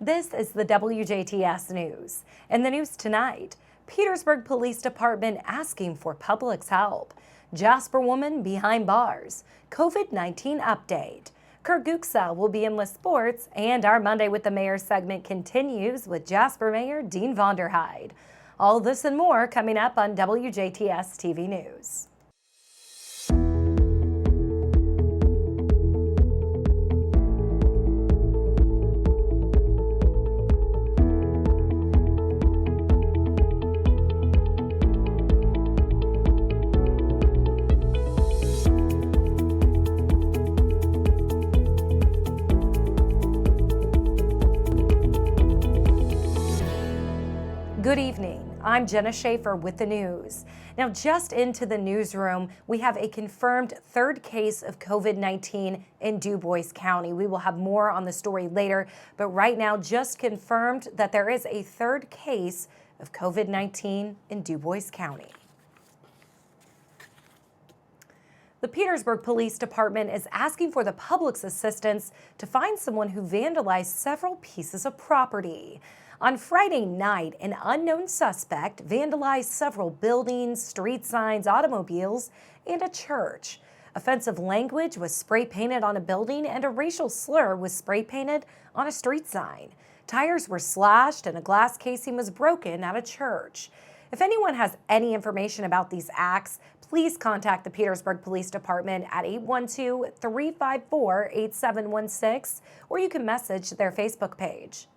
This is the WJTS News. In the news tonight, Petersburg Police Department asking for public's help. Jasper woman behind bars. COVID-19 update. Kurguksa will be in with sports, and our Monday with the Mayor segment continues with Jasper Mayor Dean Vonderheide. All this and more coming up on WJTS TV News. Good evening. I'm Jenna Schaffer with the news. Now, just into the newsroom, we have a confirmed third case of COVID-19 in Dubois County. We will have more on the story later, but right now just confirmed that there is a third case of COVID-19 in Dubois County. The Petersburg Police Department is asking for the public's assistance to find someone who vandalized several pieces of property. On Friday night, an unknown suspect vandalized several buildings, street signs, automobiles, and a church. Offensive language was spray painted on a building, and a racial slur was spray painted on a street sign. Tires were slashed, and a glass casing was broken at a church. If anyone has any information about these acts, please contact the Petersburg Police Department at 812-354-8716, or you can message their Facebook page.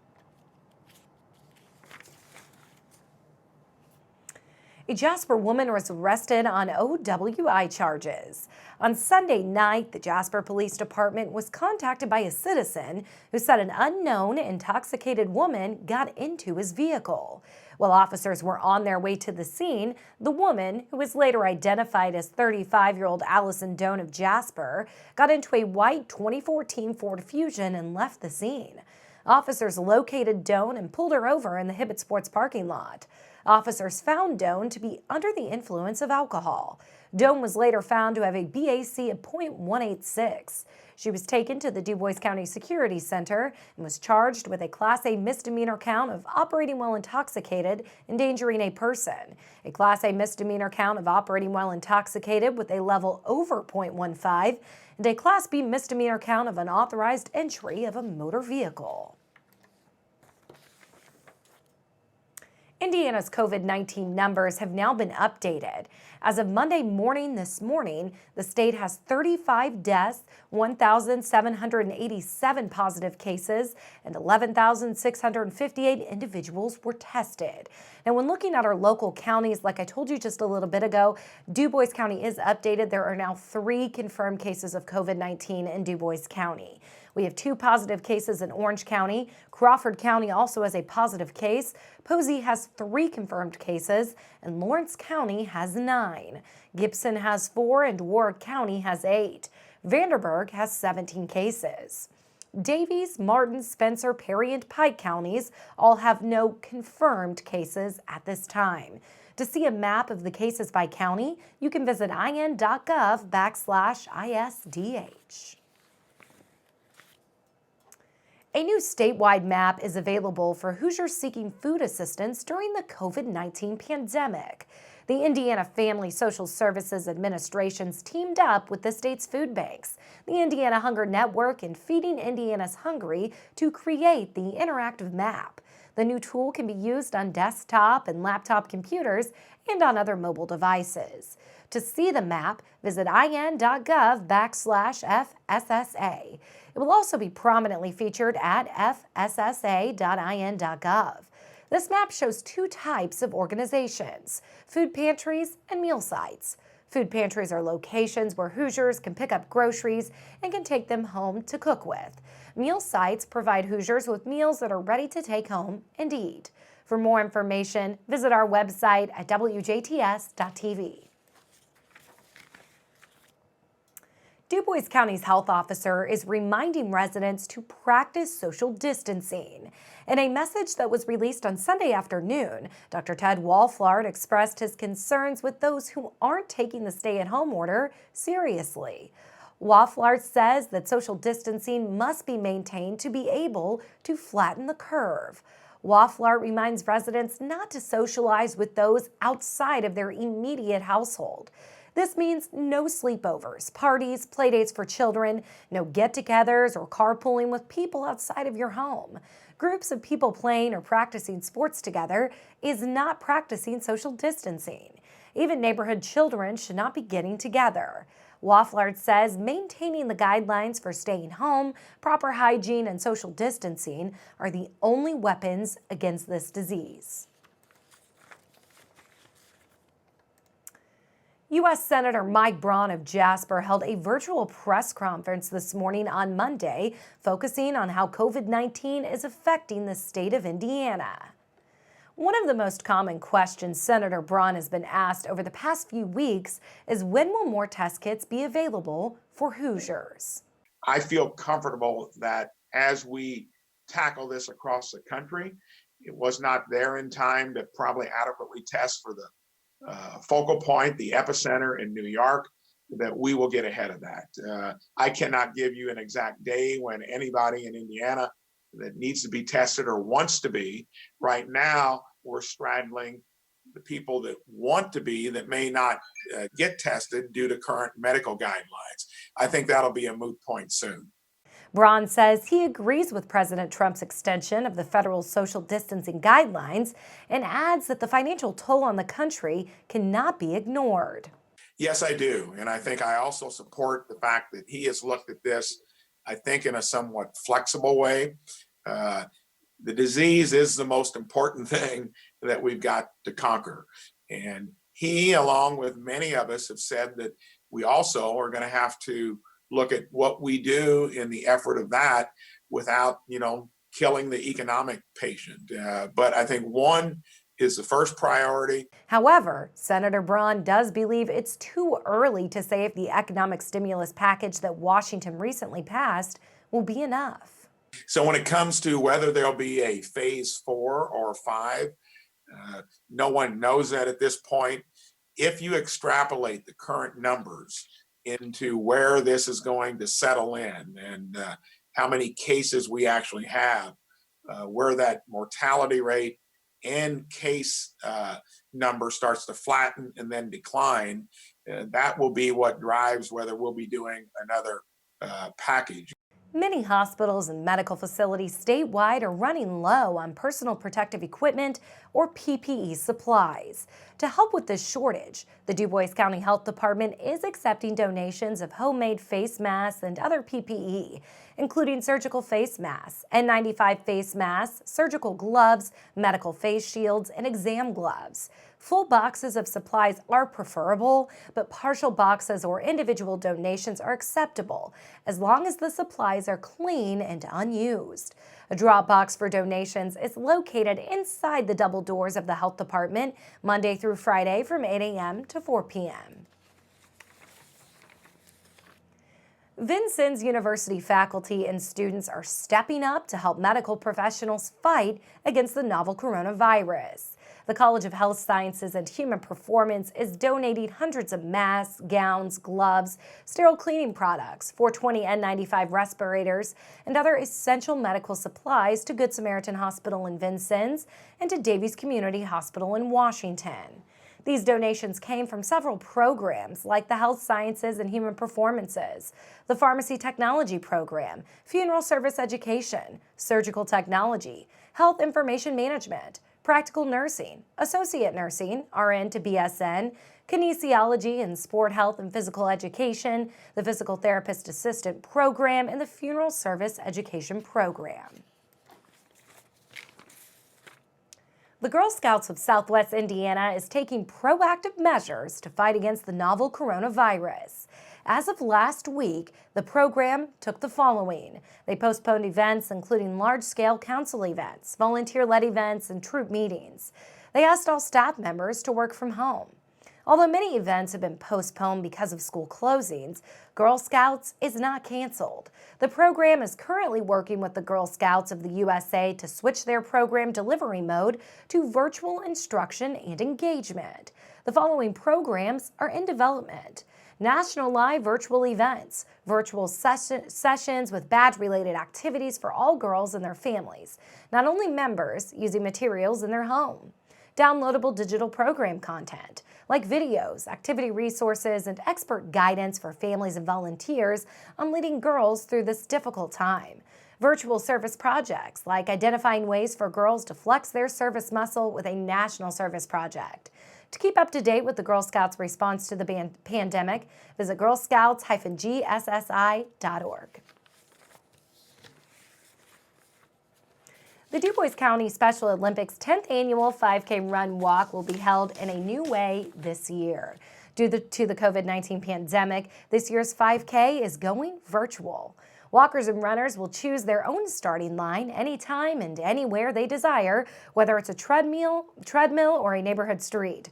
A Jasper woman was arrested on OWI charges. On Sunday night, the Jasper Police Department was contacted by a citizen who said an unknown intoxicated woman got into his vehicle. While officers were on their way to the scene, the woman, who was later identified as 35-year-old Allison Doan of Jasper, got into a white 2014 Ford Fusion and left the scene. Officers located Doan and pulled her over in the Heimet Sports parking lot. Officers found Doan to be under the influence of alcohol. Doan was later found to have a BAC of .186. She was taken to the Dubois County Security Center and was charged with a Class A misdemeanor count of operating while intoxicated, endangering a person, a Class A misdemeanor count of operating while intoxicated with a level over .15, and a Class B misdemeanor count of unauthorized entry of a motor vehicle. Indiana's COVID-19 numbers have now been updated. As of Monday morning this morning, the state has 35 deaths, 1,787 positive cases, and 11,658 individuals were tested. Now, when looking at our local counties, like I told you just a little bit ago, Dubois County is updated. There are now 3 confirmed cases of COVID-19 in Dubois County. We have 2 positive cases in Orange County. Crawford County also has a positive case. Posey has 3 confirmed cases, and Lawrence County has 9. Gibson has 4, and Warwick County has 8. Vanderburgh has 17 cases. Davies, Martin, Spencer, Perry, and Pike counties all have no confirmed cases at this time. To see a map of the cases by county, you can visit in.gov/ISDH. A new statewide map is available for Hoosiers seeking food assistance during the COVID-19 pandemic. The Indiana Family Social Services Administration's teamed up with the state's food banks, the Indiana Hunger Network, and Feeding Indiana's Hungry to create the interactive map. The new tool can be used on desktop and laptop computers and on other mobile devices. To see the map, visit in.gov/FSSA. It will also be prominently featured at fssa.in.gov. This map shows 2 types of organizations: food pantries and meal sites. Food pantries are locations where Hoosiers can pick up groceries and can take them home to cook with. Meal sites provide Hoosiers with meals that are ready to take home and eat. For more information, visit our website at WJTS.tv. Dubois County's health officer is reminding residents to practice social distancing. In a message that was released on Sunday afternoon, Dr. Ted Walflard expressed his concerns with those who aren't taking the stay-at-home order seriously. Wafflart says that social distancing must be maintained to be able to flatten the curve. Wafflart reminds residents not to socialize with those outside of their immediate household. This means no sleepovers, parties, playdates for children, no get-togethers or carpooling with people outside of your home. Groups of people playing or practicing sports together is not practicing social distancing. Even neighborhood children should not be getting together. Wafflart says maintaining the guidelines for staying home, proper hygiene, and social distancing are the only weapons against this disease. U.S. Senator Mike Braun of Jasper held a virtual press conference this morning on Monday, focusing on how COVID-19 is affecting the state of Indiana. One of the most common questions Senator Braun has been asked over the past few weeks is when will more test kits be available for Hoosiers? I feel comfortable that as we tackle this across the country, it was not there in time to probably adequately test for the focal point, the epicenter in New York, that we will get ahead of that. I cannot give you an exact day when anybody in Indiana that needs to be tested or wants to be. Right now, we're straddling the people that want to be that may not get tested due to current medical guidelines. I think that'll be a moot point soon. Braun says he agrees with President Trump's extension of the federal social distancing guidelines and adds that the financial toll on the country cannot be ignored. Yes, I do. And I think I also support the fact that he has looked at this, I think, in a somewhat flexible way. The disease is the most important thing that we've got to conquer. And he, along with many of us, have said that we also are going to have to look at what we do in the effort of that without, killing the economic patient. But I think one is the first priority. However, Senator Braun does believe it's too early to say if the economic stimulus package that Washington recently passed will be enough. So when it comes to whether there'll be a phase 4 or 5, no one knows that at this point. If you extrapolate the current numbers into where this is going to settle in and how many cases we actually have, where that mortality rate and case number starts to flatten and then decline, that will be what drives whether we'll be doing another package. Many hospitals and medical facilities statewide are running low on personal protective equipment or PPE supplies. To help with this shortage, the Dubois County Health Department is accepting donations of homemade face masks and other PPE, including surgical face masks, N95 face masks, surgical gloves, medical face shields, and exam gloves. Full boxes of supplies are preferable, but partial boxes or individual donations are acceptable as long as the supplies are clean and unused. A drop box for donations is located inside the double doors of the health department Monday through Friday from 8 a.m. to 4 p.m. Vincennes University faculty and students are stepping up to help medical professionals fight against the novel coronavirus. The College of Health Sciences and Human Performance is donating hundreds of masks, gowns, gloves, sterile cleaning products, 420 N95 respirators, and other essential medical supplies to Good Samaritan Hospital in Vincennes and to Davies Community Hospital in Washington. These donations came from several programs like the Health Sciences and Human Performances, the Pharmacy Technology Program, Funeral Service Education, Surgical Technology, Health Information Management, Practical Nursing, Associate Nursing, RN to BSN, Kinesiology and Sport Health and Physical Education, the Physical Therapist Assistant Program, and the Funeral Service Education Program. The Girl Scouts of Southwest Indiana is taking proactive measures to fight against the novel coronavirus. As of last week, the program took the following. They postponed events including large-scale council events, volunteer-led events, and troop meetings. They asked all staff members to work from home. Although many events have been postponed because of school closings, Girl Scouts is not canceled. The program is currently working with the Girl Scouts of the USA to switch their program delivery mode to virtual instruction and engagement. The following programs are in development: national live virtual events, virtual sessions with badge-related activities for all girls and their families, not only members, using materials in their home. Downloadable digital program content, like videos, activity resources, and expert guidance for families and volunteers on leading girls through this difficult time. Virtual service projects, like identifying ways for girls to flex their service muscle with a national service project. To keep up to date with the Girl Scouts' response to the pandemic, visit girlscouts-gssi.org. The Dubois County Special Olympics 10th Annual 5K Run Walk will be held in a new way this year. Due to the COVID-19 pandemic, this year's 5K is going virtual. Walkers and runners will choose their own starting line anytime and anywhere they desire, whether it's a treadmill or a neighborhood street.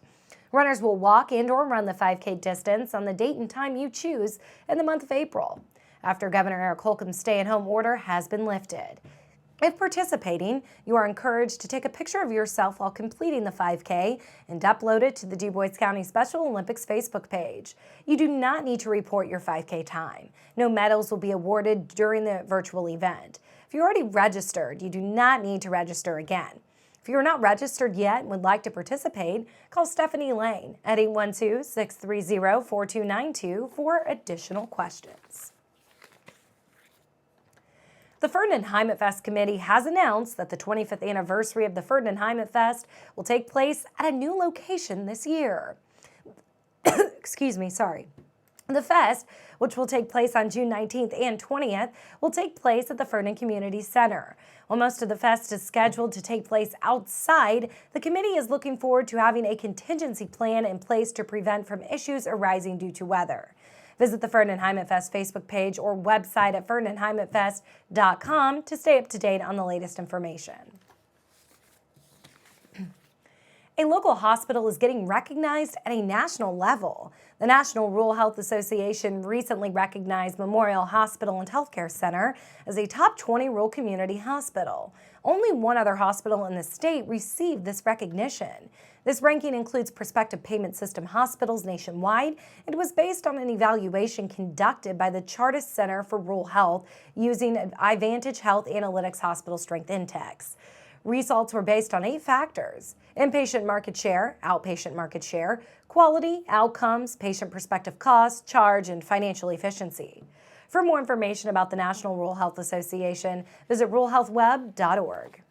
Runners will walk and/or run the 5K distance on the date and time you choose in the month of April, after Governor Eric Holcomb's stay-at-home order has been lifted. If participating, you are encouraged to take a picture of yourself while completing the 5K and upload it to the Dubois County Special Olympics Facebook page. You do not need to report your 5K time. No medals will be awarded during the virtual event. If you're already registered, you do not need to register again. If you are not registered yet and would like to participate, call Stephanie Lane at 812-630-4292 for additional questions. The Ferdinand Heimet Fest Committee has announced that the 25th anniversary of the Ferdinand Heimet Fest will take place at a new location this year. The fest, which will take place on June 19th and 20th, will take place at the Ferdinand Community Center. While most of the fest is scheduled to take place outside, the committee is looking forward to having a contingency plan in place to prevent from issues arising due to weather. Visit the Ferdinand Heimet Fest Facebook page or website at ferdinandheimetfest.com to stay up to date on the latest information. A local hospital is getting recognized at a national level. The National Rural Health Association recently recognized Memorial Hospital and Healthcare Center as a top 20 rural community hospital. Only one other hospital in the state received this recognition. This ranking includes prospective payment system hospitals nationwide and was based on an evaluation conducted by the Chartis Center for Rural Health using iVantage Health Analytics Hospital Strength Index. Results were based on 8 factors: inpatient market share, outpatient market share, quality, outcomes, patient prospective costs, charge, and financial efficiency. For more information about the National Rural Health Association, visit ruralhealthweb.org.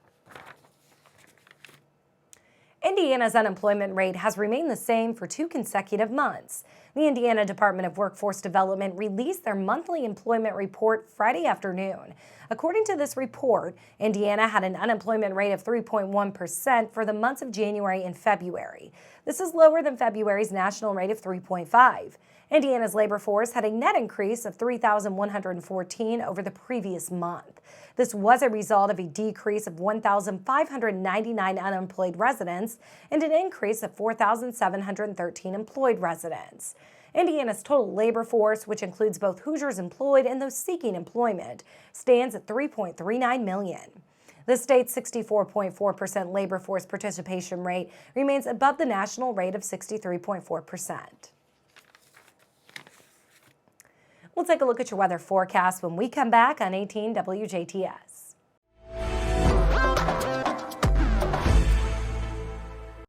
Indiana's unemployment rate has remained the same for 2 consecutive months. The Indiana Department of Workforce Development released their monthly employment report Friday afternoon. According to this report, Indiana had an unemployment rate of 3.1% for the months of January and February. This is lower than February's national rate of 3.5%. Indiana's labor force had a net increase of 3,114 over the previous month. This was a result of a decrease of 1,599 unemployed residents and an increase of 4,713 employed residents. Indiana's total labor force, which includes both Hoosiers employed and those seeking employment, stands at 3.39 million. The state's 64.4% labor force participation rate remains above the national rate of 63.4%. We'll take a look at your weather forecast when we come back on 18 WJTS.